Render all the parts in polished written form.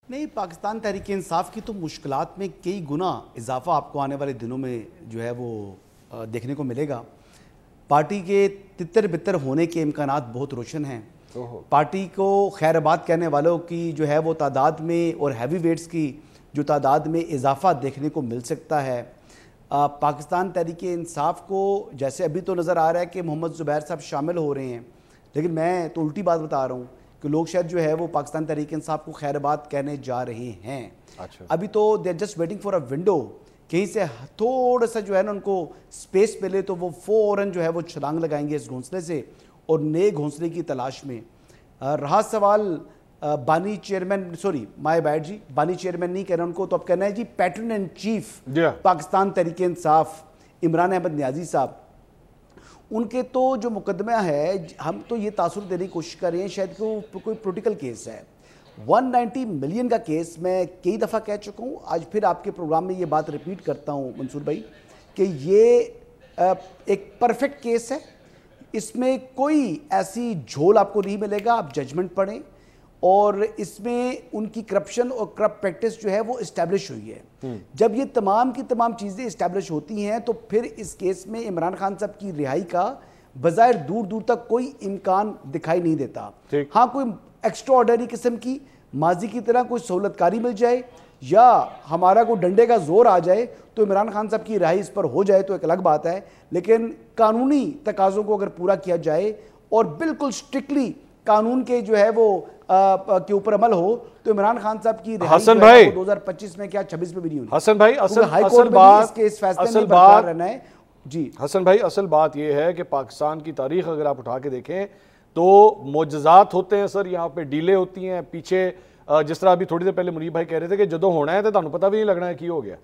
نہیں، پاکستان تحریک انصاف کی تو مشکلات میں کئی گنا اضافہ آپ کو آنے والے دنوں میں جو ہے وہ دیکھنے کو ملے گا۔ پارٹی کے تتر بتر ہونے کے امکانات بہت روشن ہیں۔ پارٹی کو خیر آباد کہنے والوں کی جو ہے وہ تعداد میں اور ہیوی ویٹس کی جو تعداد میں اضافہ دیکھنے کو مل سکتا ہے۔ پاکستان تحریک انصاف کو جیسے ابھی تو نظر آ رہا ہے کہ محمد زبیر صاحب شامل ہو رہے ہیں، لیکن میں تو الٹی بات بتا رہا ہوں کہ لوگ شاید جو ہے وہ پاکستان تحریک انصاف کو خیر آباد کہنے جا رہے ہیں۔ ابھی تو they are just waiting for a window, کہیں سے تھوڑا سا جو ہے نا ان کو سپیس ملے تو وہ فوراً جو ہے وہ چھلانگ لگائیں گے اس گھونسلے سے اور نئے گھونسلے کی تلاش میں۔ رہا سوال بانی چیئرمین، سوری مائی بیڈ جی، بانی چیئرمین نہیں کہنا ان کو، تو اب کہنا ہے جی pattern and chief Pakistan Tehreek Insaf Imran Ahmad نیازی صاحب۔ ان کے تو جو مقدمہ ہے، ہم تو یہ تاثر دینے کی کوشش کر رہے ہیں شاید کہ کوئی پولیٹیکل کیس ہے۔ 190 ملین کا کیس میں کئی دفعہ کہہ چکا ہوں، آج پھر آپ کے پروگرام میں یہ بات ریپیٹ کرتا ہوں منصور بھائی کہ یہ ایک پرفیکٹ کیس ہے۔ اس میں کوئی ایسی جھول آپ کو نہیں ملے گا، آپ ججمنٹ پڑھیں، اور اس میں ان کی کرپشن اور کرپٹ پریکٹس جو ہے وہ اسٹیبلش ہوئی ہے۔ جب یہ تمام کی تمام چیزیں اسٹیبلش ہوتی ہیں تو پھر اس کیس میں عمران خان صاحب کی رہائی کا بظاہر دور دور تک کوئی امکان دکھائی نہیں دیتا۔ ہاں، کوئی ایکسٹرا آرڈنری قسم کی ماضی کی طرح کوئی سہولت کاری مل جائے یا ہمارا کوئی ڈنڈے کا زور آ جائے تو عمران خان صاحب کی رہائی اس پر ہو جائے تو ایک الگ بات ہے، لیکن قانونی تقاضوں کو اگر پورا کیا جائے اور بالکل سٹرکٹلی قانون کے جو ہے وہ کے اوپر عمل ہو تو عمران خان صاحب کی رہائی حسن بھائی 2025 میں کیا 26 میں بھی نہیں ہونی۔ حسن بھائی حسن بھائی اصل بات یہ ہے کہ پاکستان کی تاریخ اگر آپ اٹھا کے دیکھیں تو معجزات ہوتے ہیں سر، یہاں پہ ڈیلے ہوتی ہیں پیچھے، جس طرح ابھی تھوڑی دیر پہلے منیب بھائی کہہ رہے تھے کہ جدوں ہونا ہے تو تانوں پتہ بھی نہیں لگنا ہے کی ہو گیا،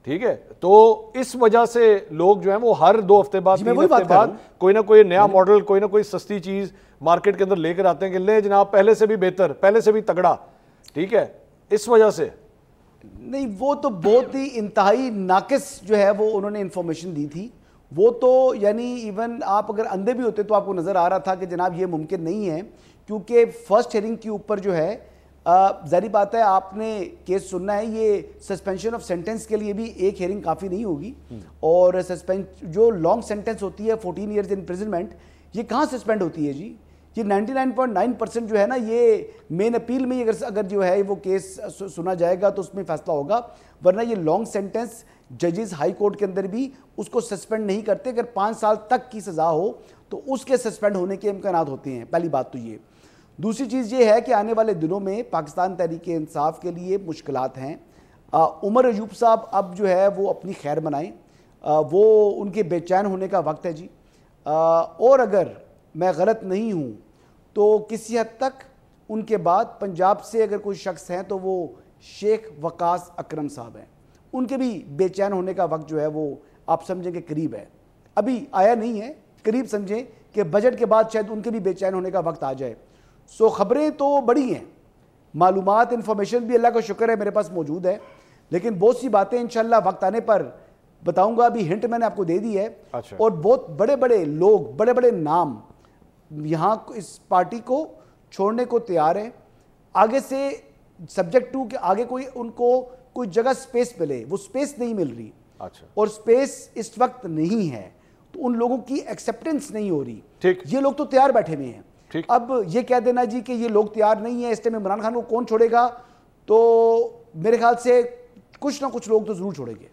ٹھیک ہے؟ تو اس وجہ سے لوگ جو ہیں وہ ہر 2 ہفتے بعد 3 ہفتے بعد کوئی نہ کوئی نیا ماڈل، کوئی نہ کوئی سستی چیز مارکیٹ کے اندر لے کر آتے ہیں کہ لیں جناب پہلے سے بھی بہتر، پہلے سے بھی تگڑا، ٹھیک ہے؟ اس وجہ سے نہیں، وہ تو بہت ہی انتہائی ناقص جو ہے وہ انہوں نے انفارمیشن دی تھی۔ وہ تو یعنی ایون آپ اگر اندھے بھی ہوتے تو آپ کو نظر آ رہا تھا کہ جناب یہ ممکن نہیں ہے، کیونکہ فرسٹ ہیئرنگ کے اوپر جو ہے ظاہری بات ہے آپ نے کیس سننا ہے، یہ سسپینشن آف سینٹنس کے لیے بھی ایک ہیئرنگ کافی نہیں ہوگی، اور جو لانگ سینٹنس ہوتی ہے 14 ایئرز امپریزنمنٹ، یہ کہاں سسپینڈ ہوتی ہے جی؟ یہ 99.9% جو ہے نا یہ مین اپیل میں اگر جو ہے وہ کیس سنا جائے گا تو اس میں فیصلہ ہوگا، ورنہ یہ لانگ سینٹنس ججز ہائی کورٹ کے اندر بھی اس کو سسپینڈ نہیں کرتے۔ اگر 5 سال تک کی سزا ہو تو اس کے سسپینڈ ہونے کے امکانات ہوتے ہیں، پہلی بات تو یہ۔ دوسری چیز یہ ہے کہ آنے والے دنوں میں پاکستان تحریک انصاف کے لیے مشکلات ہیں۔ عمر ایوب صاحب اب جو ہے وہ اپنی خیر منائیں، وہ ان کے بے چین ہونے کا وقت ہے جی، اور اگر میں غلط نہیں ہوں تو کسی حد تک ان کے بعد پنجاب سے اگر کوئی شخص ہیں تو وہ شیخ وقاص اکرم صاحب ہیں، ان کے بھی بے چین ہونے کا وقت جو ہے وہ آپ سمجھیں کہ قریب ہے، ابھی آیا نہیں ہے، قریب سمجھیں کہ بجٹ کے بعد شاید ان کے بھی بے چین ہونے کا وقت آ جائے۔ سو خبریں تو بڑی ہیں، معلومات انفارمیشن بھی اللہ کا شکر ہے میرے پاس موجود ہے، لیکن بہت سی باتیں انشاءاللہ وقت آنے پر بتاؤں گا۔ ابھی ہنٹ میں نے آپ کو دے دی ہے، اور بہت بڑے بڑے لوگ، بڑے بڑے نام یہاں اس پارٹی کو چھوڑنے کو تیار ہیں، آگے سے سبجیکٹ ٹو کہ آگے کوئی ان کو کوئی جگہ سپیس ملے، وہ سپیس نہیں مل رہی، اور سپیس اس وقت نہیں ہے تو ان لوگوں کی ایکسیپٹنس نہیں ہو رہی۔ یہ لوگ تو تیار بیٹھے ہوئے ہیں، اب یہ کہہ دینا جی کہ یہ لوگ تیار نہیں ہیں، اس ٹائم عمران خان کو کون چھوڑے گا، تو میرے خیال سے کچھ نہ کچھ لوگ تو ضرور چھوڑیں گے۔